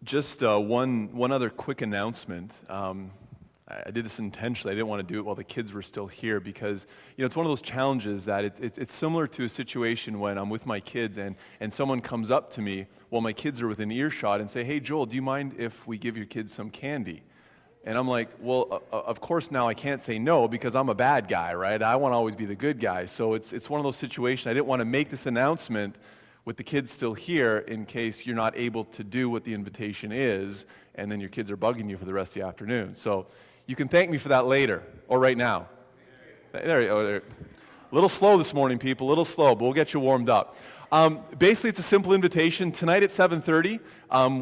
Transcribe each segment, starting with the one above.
Just one other quick announcement. I did this intentionally. I didn't want to do it while the kids were still here because it's one of those challenges that it's similar to a situation when I'm with my kids and someone comes up to me while my kids are within earshot and say, "Hey Joel, do you mind if we give your kids some candy?" And I'm like, well, of course now I can't say no because I'm a bad guy, right? I want to always be the good guy. So it's one of those situations. I didn't want to make this announcement with the kids still here in case you're not able to do what the invitation is, and then your kids are bugging you for the rest of the afternoon. So you can thank me for that later, or right now. There you go. A little slow this morning, people, a little slow, but we'll get you warmed up. Basically, it's a simple invitation. Tonight at 7:30,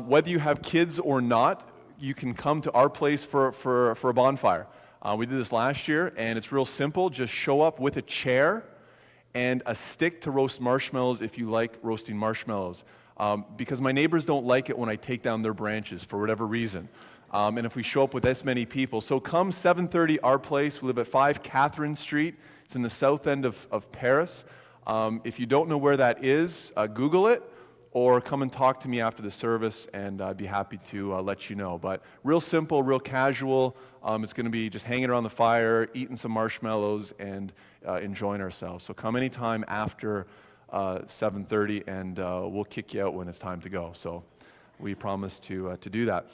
whether you have kids or not, you can come to our place for a bonfire. We did this last year, and it's real simple. Just show up with a chair and a stick to roast marshmallows if you like roasting marshmallows. Because my neighbors don't like it when I take down their branches for whatever reason. And if we show up with this many people. So come 7:30, our place. We live at 5 Catherine Street. It's in the south end of Paris. If you don't know where that is, Google it, or come and talk to me after the service, and I'd be happy to let you know. But real simple, real casual. It's going to be just hanging around the fire, eating some marshmallows, and enjoying ourselves. So come anytime after 7:30, and we'll kick you out when it's time to go. So we promise to do that.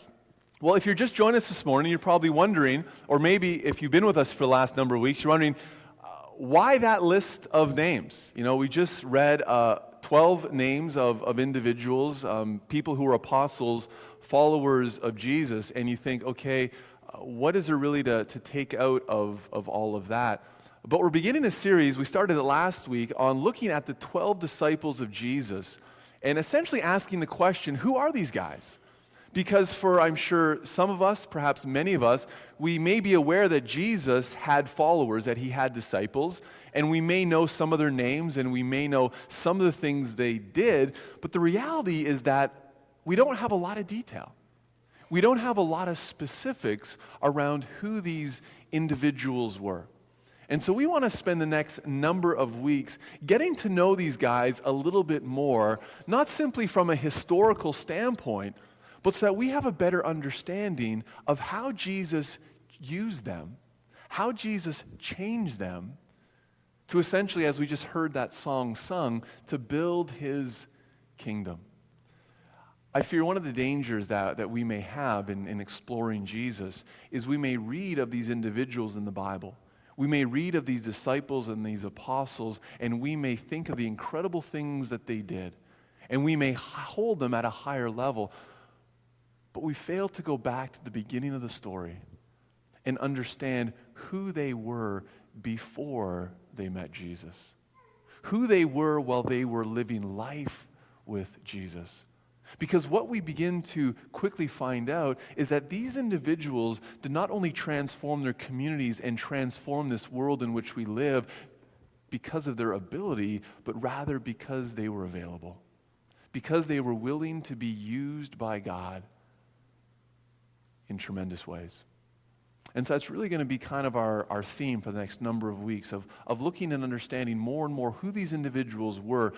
Well, if you're just joining us this morning, you're probably wondering, or maybe if you've been with us for the last number of weeks, you're wondering, why that list of names? We just read 12 names of individuals, people who were apostles, followers of Jesus, and you think, okay, what is there really to take out of all of that? But we're beginning a series, we started it last week, on looking at the 12 disciples of Jesus, and essentially asking the question, who are these guys? Because for, I'm sure, some of us, perhaps many of us, we may be aware that Jesus had followers, that he had disciples, and we may know some of their names, and we may know some of the things they did, but the reality is that we don't have a lot of detail. We don't have a lot of specifics around who these individuals were. And so we want to spend the next number of weeks getting to know these guys a little bit more, not simply from a historical standpoint, but so that we have a better understanding of how Jesus used them, how Jesus changed them to essentially, as we just heard that song sung, to build his kingdom. I fear one of the dangers that we may have in exploring Jesus is we may read of these individuals in the Bible. We may read of these disciples and these apostles, and we may think of the incredible things that they did, and we may hold them at a higher level. But we fail to go back to the beginning of the story and understand who they were before they met Jesus, who they were while they were living life with Jesus. Because what we begin to quickly find out is that these individuals did not only transform their communities and transform this world in which we live because of their ability, but rather because they were available, because they were willing to be used by God in tremendous ways. And so that's really going to be kind of our theme for the next number of weeks of looking and understanding more and more who these individuals were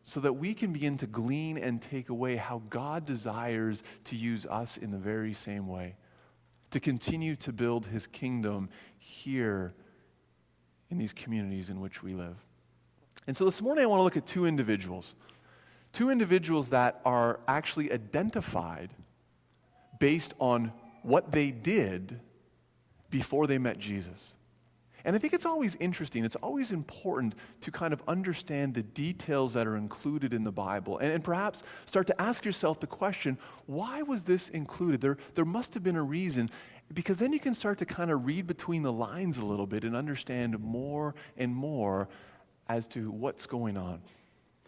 so that we can begin to glean and take away how God desires to use us in the very same way, to continue to build his kingdom here in these communities in which we live. And so this morning I want to look at two individuals that are actually identified based on what they did before they met Jesus. And I think it's always interesting, it's always important to kind of understand the details that are included in the Bible and perhaps start to ask yourself the question, why was this included? There must have been a reason, because then you can start to kind of read between the lines a little bit and understand more and more as to what's going on.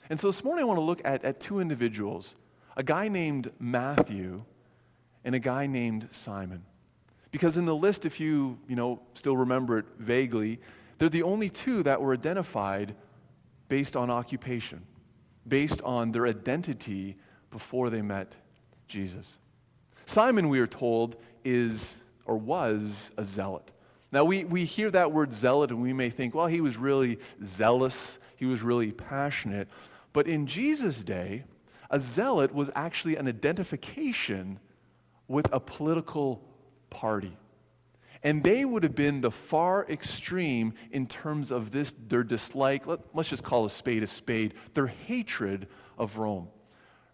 And so this morning I want to look at two individuals, a guy named Matthew and a guy named Simon. Because in the list, if you still remember it vaguely, they're the only two that were identified based on occupation, based on their identity before they met Jesus. Simon, we are told, is or was a zealot. Now, we hear that word zealot and we may think, well, he was really zealous, he was really passionate. But in Jesus' day, A zealot was actually an identification with a political party. And they would have been the far extreme in terms of their dislike, let's just call a spade, their hatred of Rome.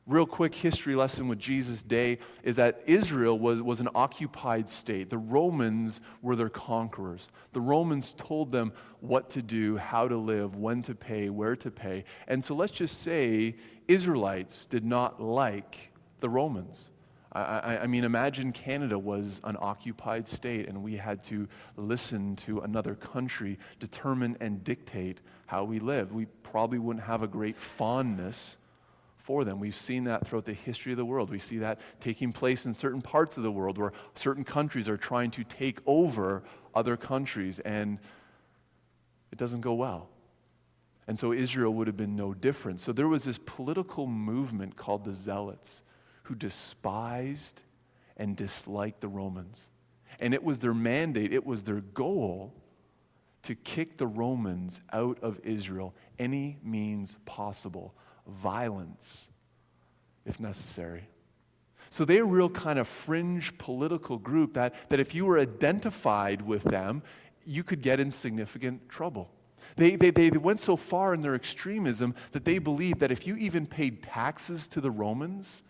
Real quick history lesson with Jesus' day is that Israel was an occupied state. The Romans were their conquerors. The Romans told them what to do, how to live, when to pay, where to pay. And so let's just say Israelites did not like the Romans. I mean, imagine Canada was an occupied state and we had to listen to another country determine and dictate how we lived. We probably wouldn't have a great fondness for them. We've seen that throughout the history of the world. We see that taking place in certain parts of the world where certain countries are trying to take over other countries, and it doesn't go well. And so Israel would have been no different. So there was this political movement called the Zealots who despised and disliked the Romans. And it was their mandate, it was their goal to kick the Romans out of Israel any means possible. Violence, if necessary. So they're a real kind of fringe political group that if you were identified with them, you could get in significant trouble. They went so far in their extremism that they believed that if you even paid taxes to the Romans,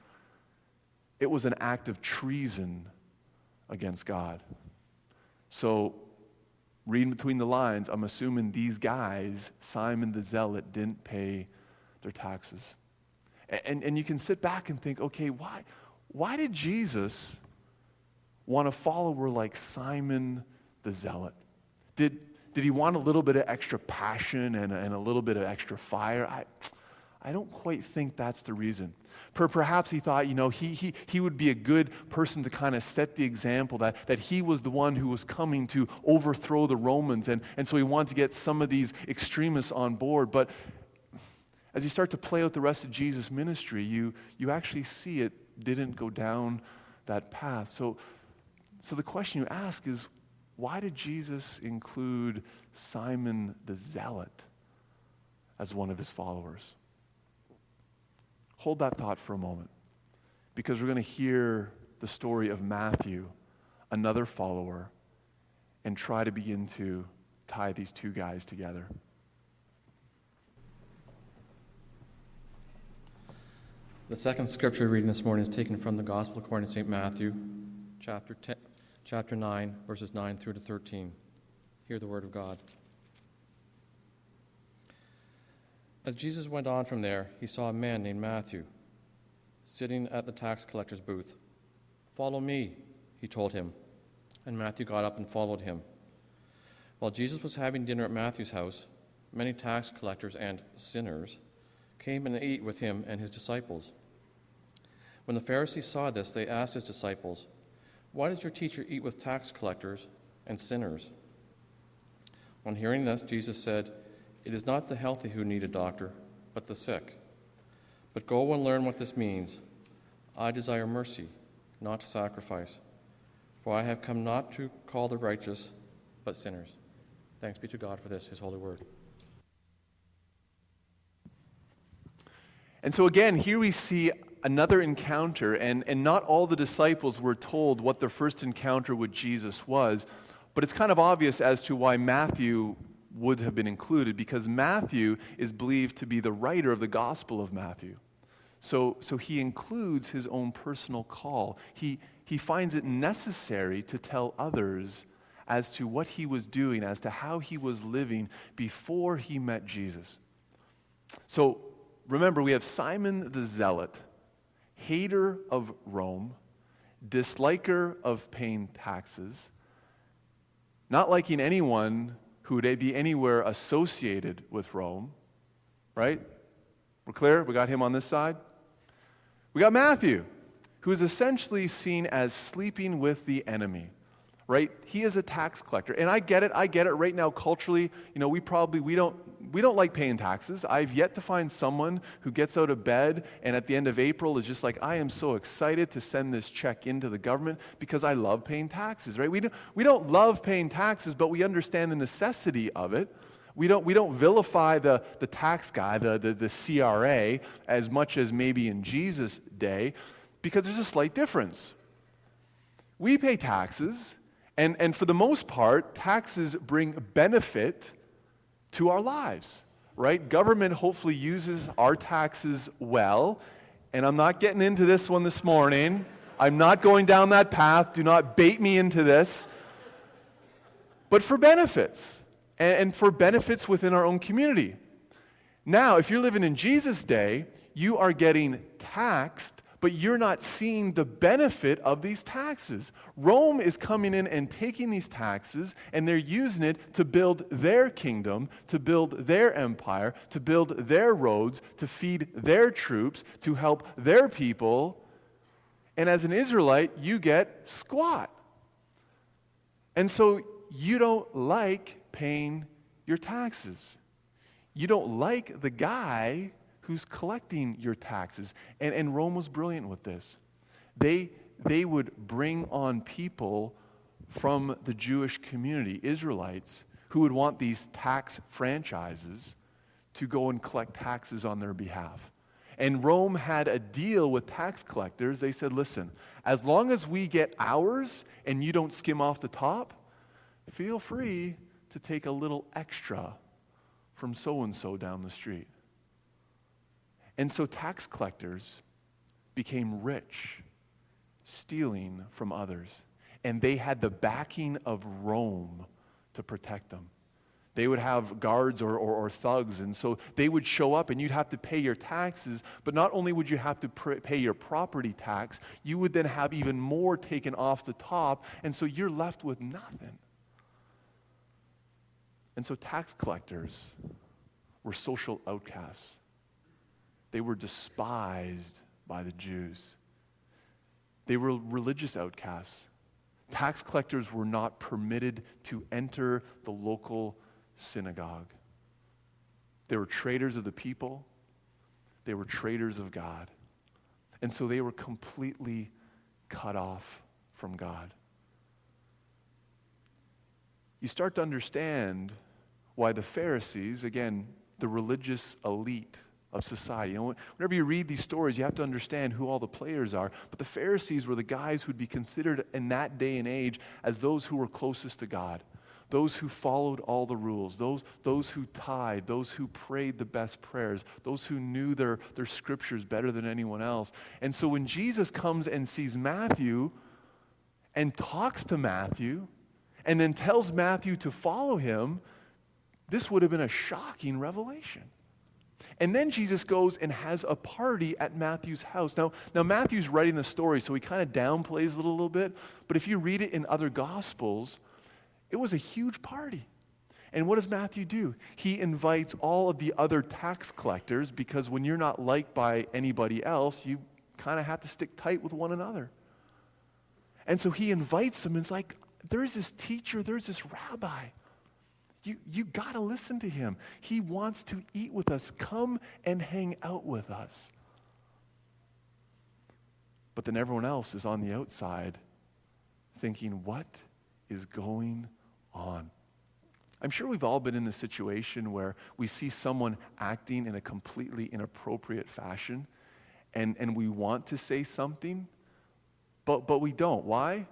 it was an act of treason against God. So, reading between the lines, I'm assuming these guys, Simon the Zealot, didn't pay their taxes. And you can sit back and think, okay, why did Jesus want a follower like Simon the Zealot? Did he want a little bit of extra passion and a little bit of extra fire? I don't quite think that's the reason. Perhaps he thought, he would be a good person to kind of set the example that he was the one who was coming to overthrow the Romans, and so he wanted to get some of these extremists on board. But as you start to play out the rest of Jesus' ministry, you actually see it didn't go down that path. So the question you ask is, why did Jesus include Simon the Zealot as one of his followers? Hold that thought for a moment, because we're going to hear the story of Matthew, another follower, and try to begin to tie these two guys together. The second scripture reading this morning is taken from the Gospel according to St. Matthew, chapter 9, verses 9 through to 13. Hear the word of God. As Jesus went on from there, he saw a man named Matthew sitting at the tax collector's booth. "Follow me," he told him, and Matthew got up and followed him. While Jesus was having dinner at Matthew's house, many tax collectors and sinners came and ate with him and his disciples. When the Pharisees saw this, they asked his disciples, "Why does your teacher eat with tax collectors and sinners?" On hearing this, Jesus said, "It is not the healthy who need a doctor, but the sick. But go and learn what this means. I desire mercy, not sacrifice. For I have come not to call the righteous, but sinners." Thanks be to God for this, his holy word. And so again, here we see another encounter, and not all the disciples were told what their first encounter with Jesus was, but it's kind of obvious as to why Matthew would have been included, because Matthew is believed to be the writer of the Gospel of Matthew. So he includes his own personal call. He finds it necessary to tell others as to what he was doing, as to how he was living before he met Jesus. So remember, we have Simon the Zealot, hater of Rome, disliker of paying taxes, not liking anyone who would be anywhere associated with Rome, right? We're clear? We got him on this side. We got Matthew, who is essentially seen as sleeping with the enemy, right? He is a tax collector. And I get it right now culturally, we don't like paying taxes. I've yet to find someone who gets out of bed and at the end of April is just like, I am so excited to send this check into the government because I love paying taxes, right? We don't love paying taxes, but we understand the necessity of it. We don't vilify the tax guy, the CRA, as much as maybe in Jesus' day, because there's a slight difference. We pay taxes, and for the most part, taxes bring benefit to our lives, right? Government hopefully uses our taxes well, and I'm not getting into this one this morning. I'm not going down that path. Do not bait me into this. But for benefits, and for benefits within our own community. Now, if you're living in Jesus' day, you are getting taxed, but you're not seeing the benefit of these taxes. Rome is coming in and taking these taxes, and they're using it to build their kingdom, to build their empire, to build their roads, to feed their troops, to help their people. And as an Israelite, you get squat. And so you don't like paying your taxes. You don't like the guy who's collecting your taxes. And Rome was brilliant with this. They would bring on people from the Jewish community, Israelites, who would want these tax franchises to go and collect taxes on their behalf. And Rome had a deal with tax collectors. They said, listen, as long as we get ours and you don't skim off the top, feel free to take a little extra from so-and-so down the street. And so tax collectors became rich, stealing from others. And they had the backing of Rome to protect them. They would have guards or thugs, and so they would show up and you'd have to pay your taxes, but not only would you have to pay your property tax, you would then have even more taken off the top, and so you're left with nothing. And so tax collectors were social outcasts. They were despised by the Jews. They were religious outcasts. Tax collectors were not permitted to enter the local synagogue. They were traitors of the people. They were traitors of God. And so they were completely cut off from God. You start to understand why the Pharisees, again, the religious elite of society. You know, whenever you read these stories, you have to understand who all the players are. But the Pharisees were the guys who would be considered in that day and age as those who were closest to God, those who followed all the rules, those who tithed, those who prayed the best prayers, those who knew their scriptures better than anyone else. And so when Jesus comes and sees Matthew and talks to Matthew and then tells Matthew to follow him, this would have been a shocking revelation. And then Jesus goes and has a party at Matthew's house. Now Matthew's writing the story, so he kind of downplays it a little bit. But if you read it in other Gospels, it was a huge party. And what does Matthew do? He invites all of the other tax collectors, because when you're not liked by anybody else, you kind of have to stick tight with one another. And so he invites them, and it's like, there's this teacher, there's this rabbi. You got to listen to him. He wants to eat with us. Come and hang out with us. But then everyone else is on the outside thinking, what is going on? I'm sure we've all been in this situation where we see someone acting in a completely inappropriate fashion, and we want to say something, but we don't. Why?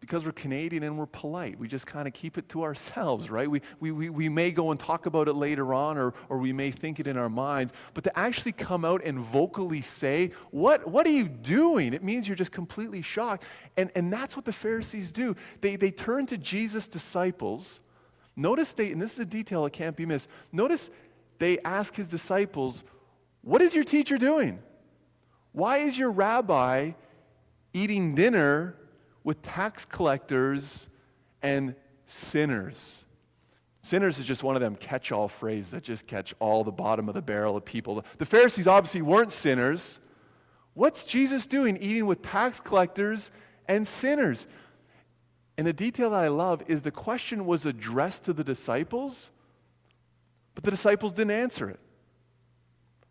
Because we're Canadian and we're polite. We just kind of keep it to ourselves, right? We may go and talk about it later on, or we may think it in our minds, but to actually come out and vocally say, what are you doing? It means you're just completely shocked. And that's what the Pharisees do. They turn to Jesus' disciples. Notice and this is a detail that can't be missed. Notice they ask his disciples, what is your teacher doing? Why is your rabbi eating dinner with tax collectors and sinners? Sinners is just one of them catch-all phrases that just catch all the bottom of the barrel of people. The Pharisees obviously weren't sinners. What's Jesus doing eating with tax collectors and sinners? And the detail that I love is the question was addressed to the disciples, but the disciples didn't answer it.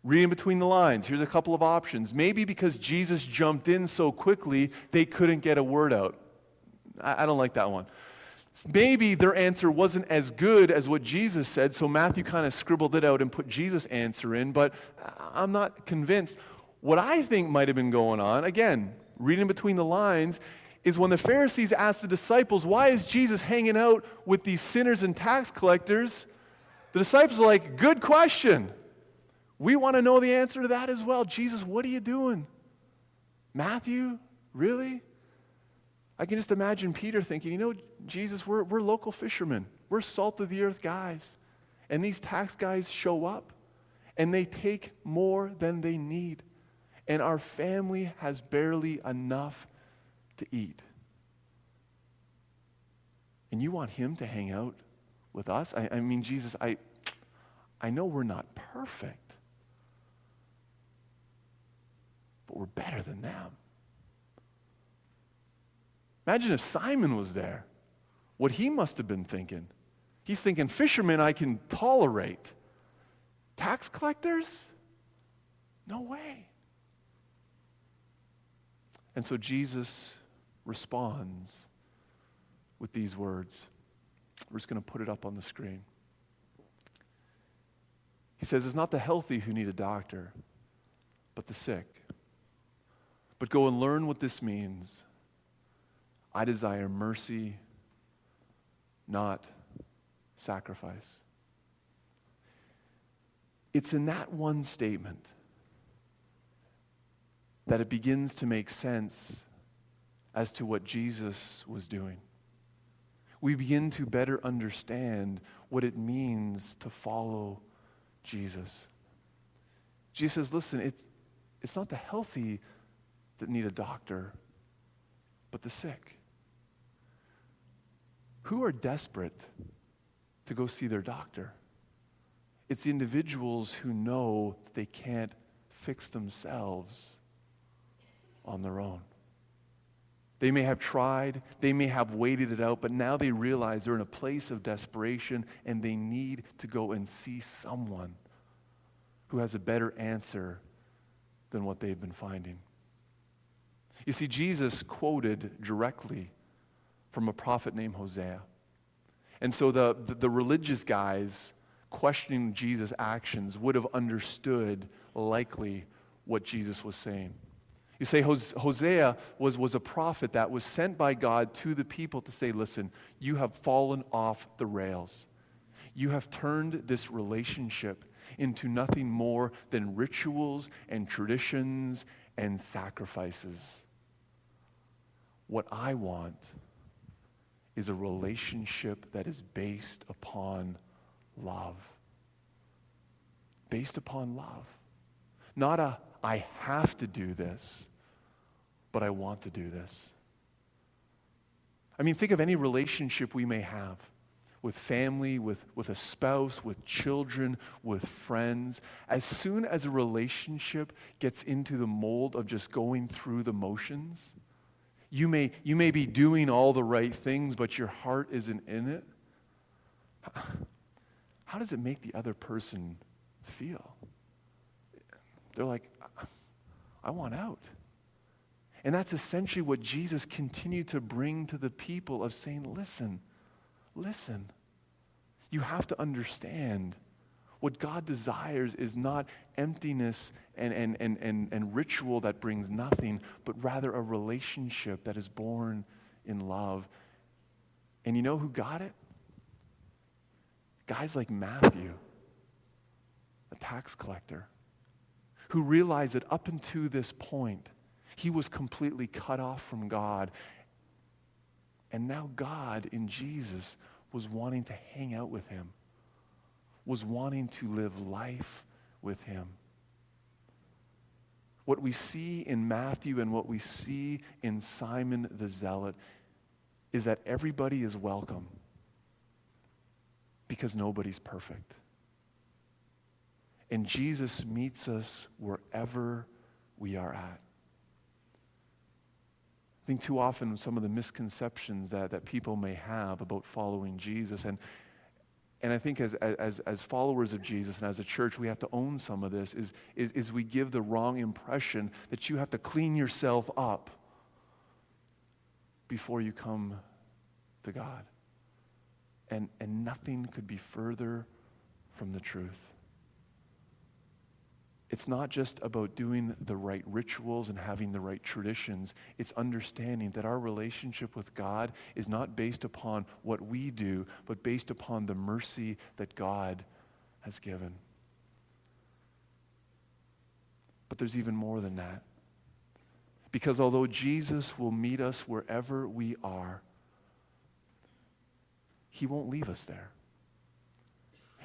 Reading between the lines, here's a couple of options. Maybe because Jesus jumped in so quickly, they couldn't get a word out. I don't like that one. Maybe their answer wasn't as good as what Jesus said, so Matthew kind of scribbled it out and put Jesus' answer in, but I'm not convinced. What I think might have been going on, again, reading between the lines, is when the Pharisees asked the disciples, why is Jesus hanging out with these sinners and tax collectors? The disciples are like, good question. We want to know the answer to that as well. Jesus, what are you doing? Matthew, really? I can just imagine Peter thinking, Jesus, we're local fishermen. We're salt of the earth guys. And these tax guys show up, and they take more than they need. And our family has barely enough to eat. And you want him to hang out with us? I mean, Jesus, I know we're not perfect, but we're better than them. Imagine if Simon was there, what he must have been thinking. He's thinking, fishermen I can tolerate. Tax collectors? No way. And so Jesus responds with these words. We're just going to put it up on the screen. He says, it's not the healthy who need a doctor, but the sick. But go and learn what this means. I desire mercy, not sacrifice. It's in that one statement that it begins to make sense as to what Jesus was doing. We begin to better understand what it means to follow Jesus. Jesus says, listen, it's not the healthy that need a doctor, but the sick. Who are desperate to go see their doctor? It's the individuals who know that they can't fix themselves on their own. They may have tried, they may have waited it out, but now they realize they're in a place of desperation and they need to go and see someone who has a better answer than what they've been finding. You see, Jesus quoted directly from a prophet named Hosea. And so the religious guys questioning Jesus' actions would have understood likely what Jesus was saying. You say Hosea was a prophet that was sent by God to the people to say, listen, you have fallen off the rails. You have turned this relationship into nothing more than rituals and traditions and sacrifices. What I want is a relationship that is based upon love. Based upon love. Not a, I have to do this, but I want to do this. I mean, think of any relationship we may have with family, with a spouse, with children, with friends. As soon as a relationship gets into the mold of just going through the motions, you may be doing all the right things, but your heart isn't in it. How does it make the other person feel? They're like, I want out. And that's essentially what Jesus continued to bring to the people of saying, listen. You have to understand what God desires is not emptiness and ritual that brings nothing, but rather a relationship that is born in love. And you know who got it? Guys like Matthew, a tax collector, who realized that up until this point, he was completely cut off from God. And now God in Jesus was wanting to hang out with him, was wanting to live life with him. What we see in Matthew and what we see in Simon the Zealot is that everybody is welcome because nobody's perfect. And Jesus meets us wherever we are at. I think too often some of the misconceptions that people may have about following Jesus, and I think as followers of Jesus and as a church, we have to own some of this, is we give the wrong impression that you have to clean yourself up before you come to God. And nothing could be further from the truth. It's not just about doing the right rituals and having the right traditions. It's understanding that our relationship with God is not based upon what we do, but based upon the mercy that God has given. But there's even more than that. Because although Jesus will meet us wherever we are, he won't leave us there.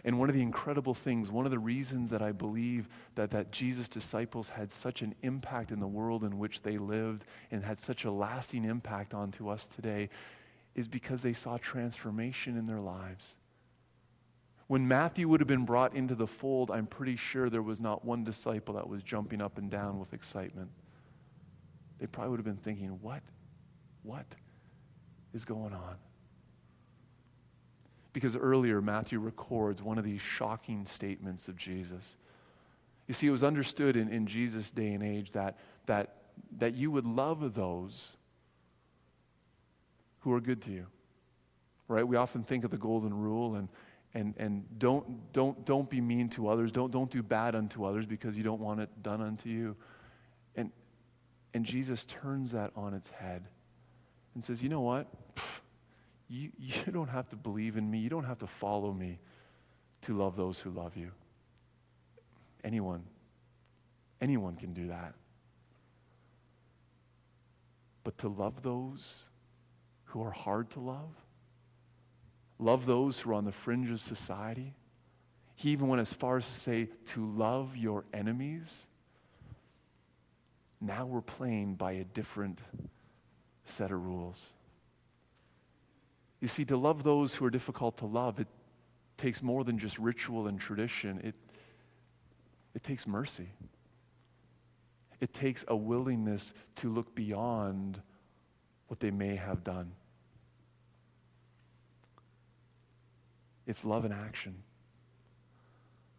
And one of the incredible things, one of the reasons that I believe that Jesus' disciples had such an impact in the world in which they lived and had such a lasting impact onto us today is because they saw transformation in their lives. When Matthew would have been brought into the fold, I'm pretty sure there was not one disciple that was jumping up and down with excitement. They probably would have been thinking, what is going on? Because earlier, Matthew records one of these shocking statements of Jesus. You see, it was understood in Jesus' day and age that you would love those who are good to you. Right? We often think of the golden rule and don't be mean to others. Don't do bad unto others because you don't want it done unto you. And Jesus turns that on its head and says, you know what? You don't have to believe in me. You don't have to follow me to love those who love you. Anyone can do that. But to love those who are hard to love those who are on the fringe of society, he even went as far as to say to love your enemies. Now we're playing by a different set of rules. You see, to love those who are difficult to love, it takes more than just ritual and tradition. It takes mercy. It takes a willingness to look beyond what they may have done. It's love in action.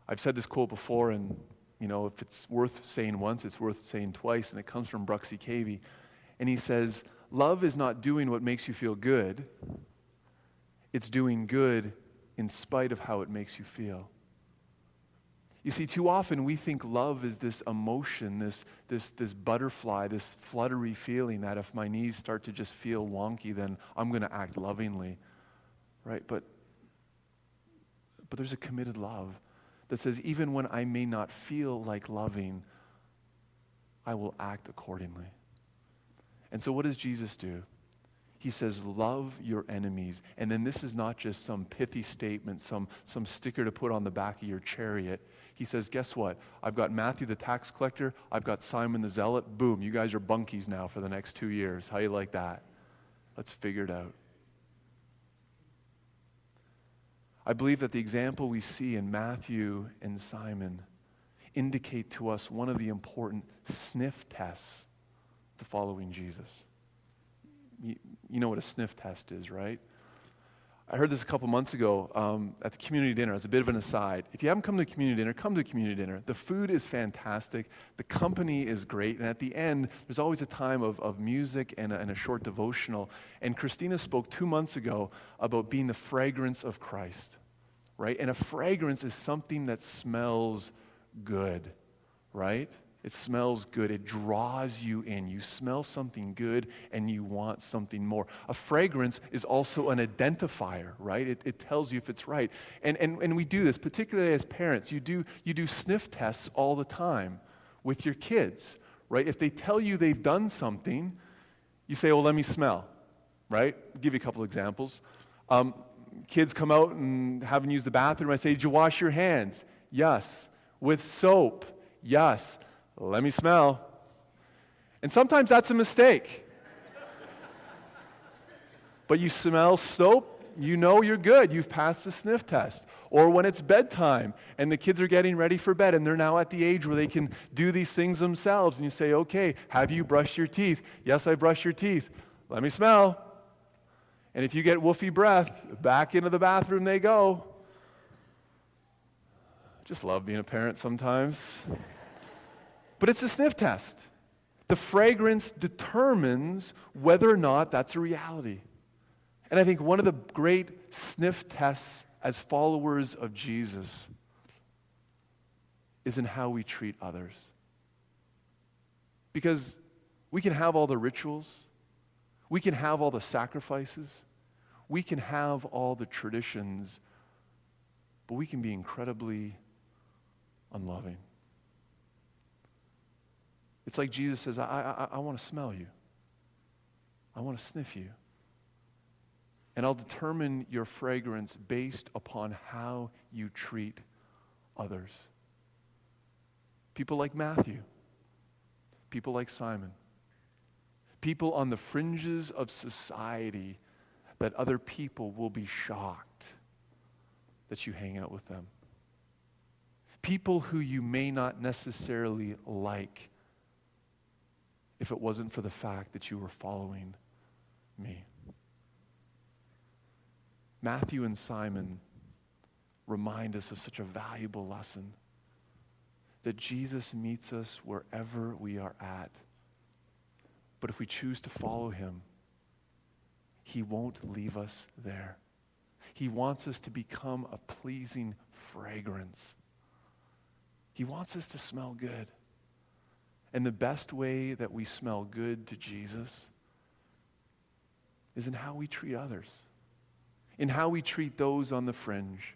I've said this quote before, and if it's worth saying once, it's worth saying twice, and it comes from Bruxy Cavey. And he says, love is not doing what makes you feel good. It's doing good in spite of how it makes you feel. You see, too often we think love is this emotion, this butterfly, this fluttery feeling that if my knees start to just feel wonky, then I'm going to act lovingly, right? But there's a committed love that says even when I may not feel like loving, I will act accordingly. And so what does Jesus do? He says, love your enemies. And then this is not just some pithy statement, some sticker to put on the back of your chariot. He says, guess what? I've got Matthew the tax collector. I've got Simon the zealot. Boom, you guys are bunkies now for the next 2 years. How you like that? Let's figure it out. I believe that the example we see in Matthew and Simon indicate to us one of the important sniff tests to following Jesus. You know what a sniff test is, right? I heard this a couple months ago at the community dinner as a bit of an aside. If you haven't come to community dinner, come to community dinner. The food is fantastic. The company is great. And at the end, there's always a time of music and a short devotional. And Christina spoke 2 months ago about being the fragrance of Christ, right? And a fragrance is something that smells good, right? It smells good. It draws you in. You smell something good and you want something more. A fragrance is also an identifier, right? It tells you if it's right. And we do this, particularly as parents. You do sniff tests all the time with your kids, right? If they tell you they've done something, you say, oh, let me smell, right? I'll give you a couple examples. Kids come out and haven't used the bathroom. I say, did you wash your hands? Yes. With soap? Yes. Let me smell. And sometimes that's a mistake. But you smell soap, you know you're good. You've passed the sniff test. Or when it's bedtime and the kids are getting ready for bed and they're now at the age where they can do these things themselves. And you say, okay, have you brushed your teeth? Yes, I brushed your teeth. Let me smell. And if you get woofy breath, back into the bathroom they go. Just love being a parent sometimes. But it's a sniff test. The fragrance determines whether or not that's a reality. And I think one of the great sniff tests as followers of Jesus is in how we treat others. Because we can have all the rituals, we can have all the sacrifices, we can have all the traditions, but we can be incredibly unloving. It's like Jesus says, I want to smell you. I want to sniff you. And I'll determine your fragrance based upon how you treat others. People like Matthew. People like Simon. People on the fringes of society that other people will be shocked that you hang out with them. People who you may not necessarily like if it wasn't for the fact that you were following me. Matthew and Simon remind us of such a valuable lesson that Jesus meets us wherever we are at. But if we choose to follow him, he won't leave us there. He wants us to become a pleasing fragrance. He wants us to smell good. And the best way that we smell good to Jesus is in how we treat others, in how we treat those on the fringe,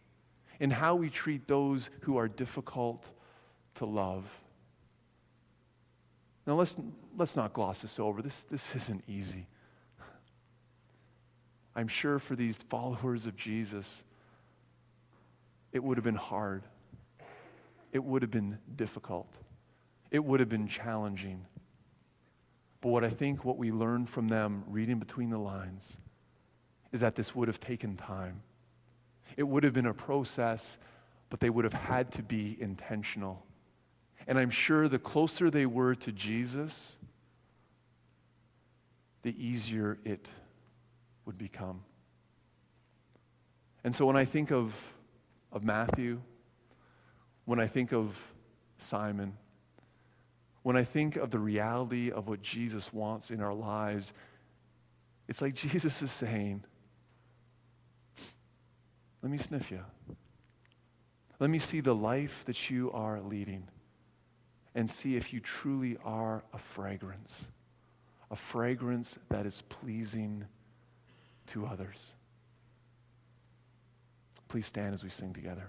in how we treat those who are difficult to love. Now let's not gloss this over. This isn't easy. I'm sure for these followers of Jesus, it would have been hard. It would have been difficult. It would have been challenging. But what we learn from them, reading between the lines, is that this would have taken time. It would have been a process, but they would have had to be intentional. And I'm sure the closer they were to Jesus, the easier it would become. And so when I think of Matthew, when I think of Simon, when I think of the reality of what Jesus wants in our lives, it's like Jesus is saying, let me sniff you. Let me see the life that you are leading and see if you truly are a fragrance that is pleasing to others. Please stand as we sing together.